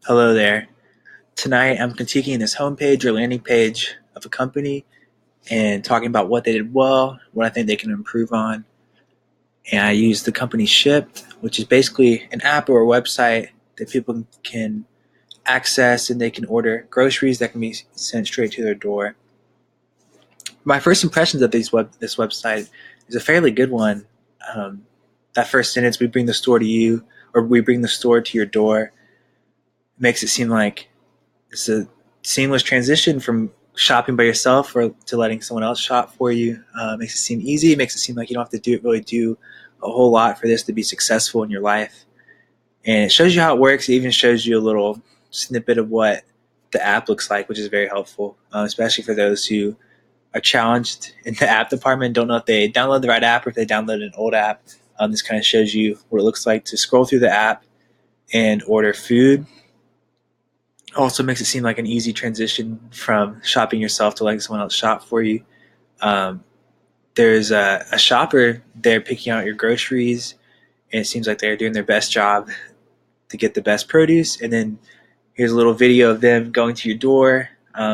Hello there. Tonight I'm critiquing this homepage or landing page of a company and talking about what they did well, what I think they can improve on. And I use the company Shipt, which is basically an app or a website that people can access and they can order groceries that can be sent straight to their door. My first impressions of this website is a fairly good one. Um, that first sentence, we bring the store to you, or we bring the store to your door, makes it seem like it's a seamless transition from shopping by yourself or to letting someone else shop for you. Makes it seem easy. Makes it seem like you don't have to do a whole lot for this to be successful in your life. And it shows you how it works. It even shows you a little snippet of what the app looks like, which is very helpful, especially for those who are challenged in the app department, don't know if they download the right app or if they download an old app. This kind of shows you what it looks like to scroll through the app and order food. Also makes it seem like an easy transition from shopping yourself to letting someone else shop for you. Um, there's a shopper there picking out your groceries, and it seems like they're doing their best job to get the best produce. And then here's a little video of them going to your door,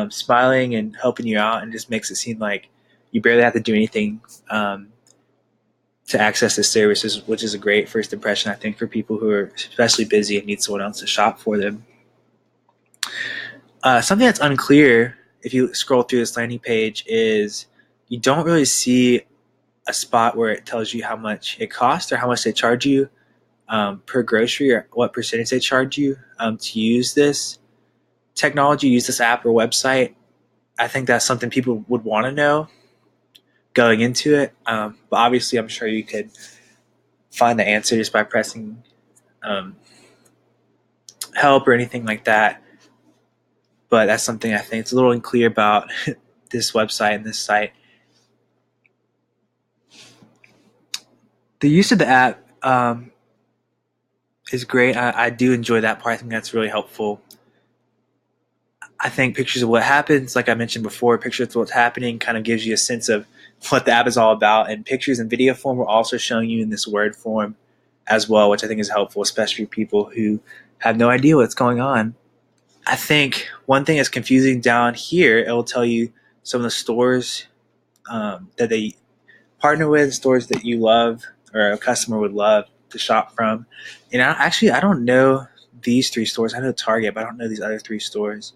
smiling and helping you out, and just makes it seem like you barely have to do anything to access this service, which is a great first impression, I think, for people who are especially busy and need someone else to shop for them. Something that's unclear if you scroll through this landing page is you don't really see a spot where it tells you how much it costs or how much they charge you per grocery or what percentage they charge you to use this technology, use this app or website. I think that's something people would want to know going into it. But obviously, I'm sure you could find the answer just by pressing um, help or anything like that. But that's something I think it's a little unclear about this website and this site. The use of the app is great. I do enjoy that part. I think that's really helpful. I think pictures of what happens, like I mentioned before, pictures of what's happening kind of gives you a sense of what the app is all about. And pictures in video form are also showing you in this word form as well, which I think is helpful, especially for people who have no idea what's going on. I think one thing that's confusing down here, it will tell you some of the stores that they partner with, stores that you love or a customer would love to shop from. And I don't know these three stores. I know Target, but I don't know these other three stores.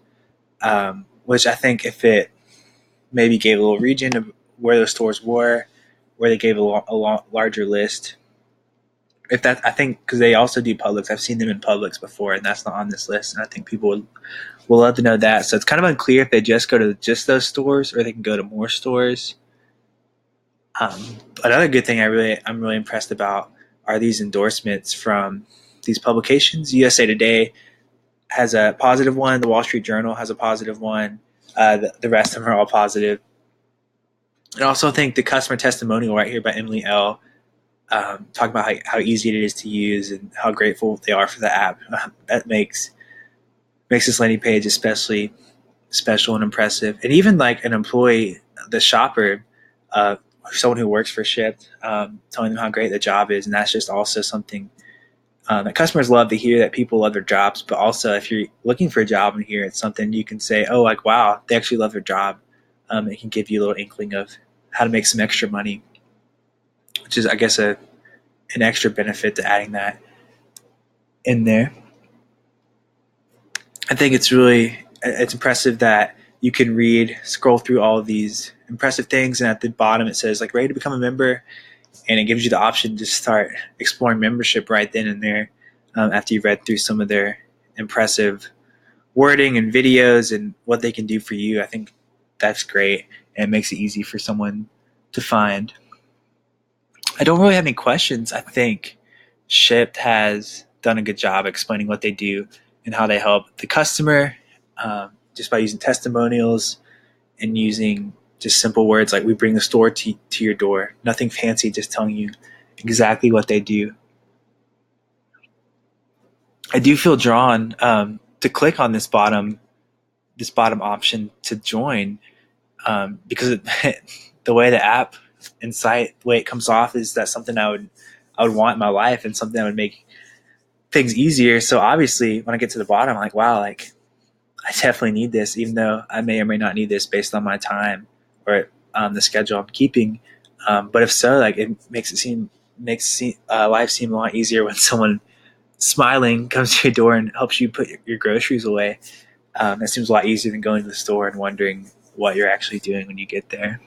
Which I think if it maybe gave a little region of where those stores were, where they gave a larger list. If that, I think because they also do Publix. I've seen them in Publix before, and that's not on this list. And I think people would love to know that. So it's kind of unclear if they just go to just those stores or they can go to more stores. Another good thing I'm really impressed about are these endorsements from these publications. USA Today has a positive one. The Wall Street Journal has a positive one. The rest of them are all positive. And I also think the customer testimonial right here by Emily L. Talking about how easy it is to use and how grateful they are for the app. That makes this landing page especially special and impressive. And even like an employee, the shopper, someone who works for Shipt, telling them how great the job is, and that's just also something that customers love to hear, that people love their jobs. But also, if you're looking for a job in here, it's something you can say, oh, like, wow, they actually love their job. It can give you a little inkling of how to make some extra money, which is, I guess, an extra benefit to adding that in there. I think it's impressive that you can scroll through all of these impressive things, and at the bottom it says like ready to become a member, and it gives you the option to start exploring membership right then and there after you've read through some of their impressive wording and videos and what they can do for you. I think that's great, and it makes it easy for someone to find. I don't really have any questions. I think Shipt has done a good job explaining what they do and how they help the customer, just by using testimonials and using just simple words like we bring the store to your door. Nothing fancy, just telling you exactly what they do. I do feel drawn to click on this bottom option to join, because the way the app and site, the way it comes off, is that something I would want in my life and something that would make things easier. So obviously, when I get to the bottom, I'm like, wow, like I definitely need this, even though I may or may not need this based on my time or the schedule I'm keeping. But if so, like it makes life seem a lot easier when someone smiling comes to your door and helps you put your groceries away. It seems a lot easier than going to the store and wondering what you're actually doing when you get there.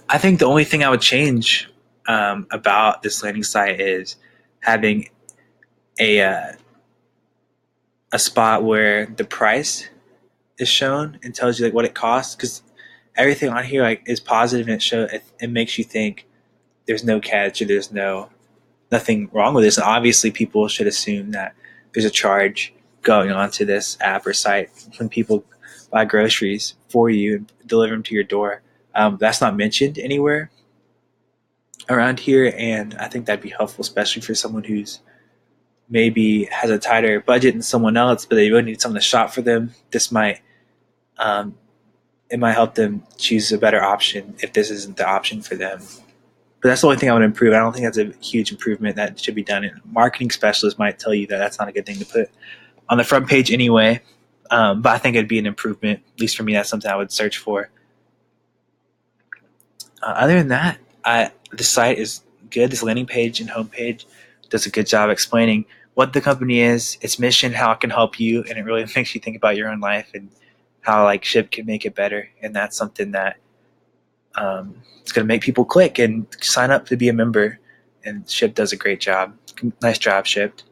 I think the only thing I would change about this landing site is having a uh, a spot where the price is shown and tells you like what it costs, because everything on here like is positive and it makes you think there's no catch or there's nothing wrong with this. And obviously, people should assume that there's a charge going onto this app or site when people buy groceries for you and deliver them to your door. That's not mentioned anywhere around here, and I think that'd be helpful, especially for someone who's maybe has a tighter budget than someone else, but they really need someone to shop for them. Um, it might help them choose a better option if this isn't the option for them. But that's the only thing I would improve. I don't think that's a huge improvement that should be done. And marketing specialists might tell you that that's not a good thing to put on the front page anyway. But I think it'd be an improvement. At least for me, that's something I would search for. Other than that, the site is good. This landing page and homepage does a good job explaining what the company is, its mission, how it can help you, and it really makes you think about your own life and how like Shipt can make it better. And that's something that it's going to make people click and sign up to be a member. And Shipt does a great job. Nice job, Shipt.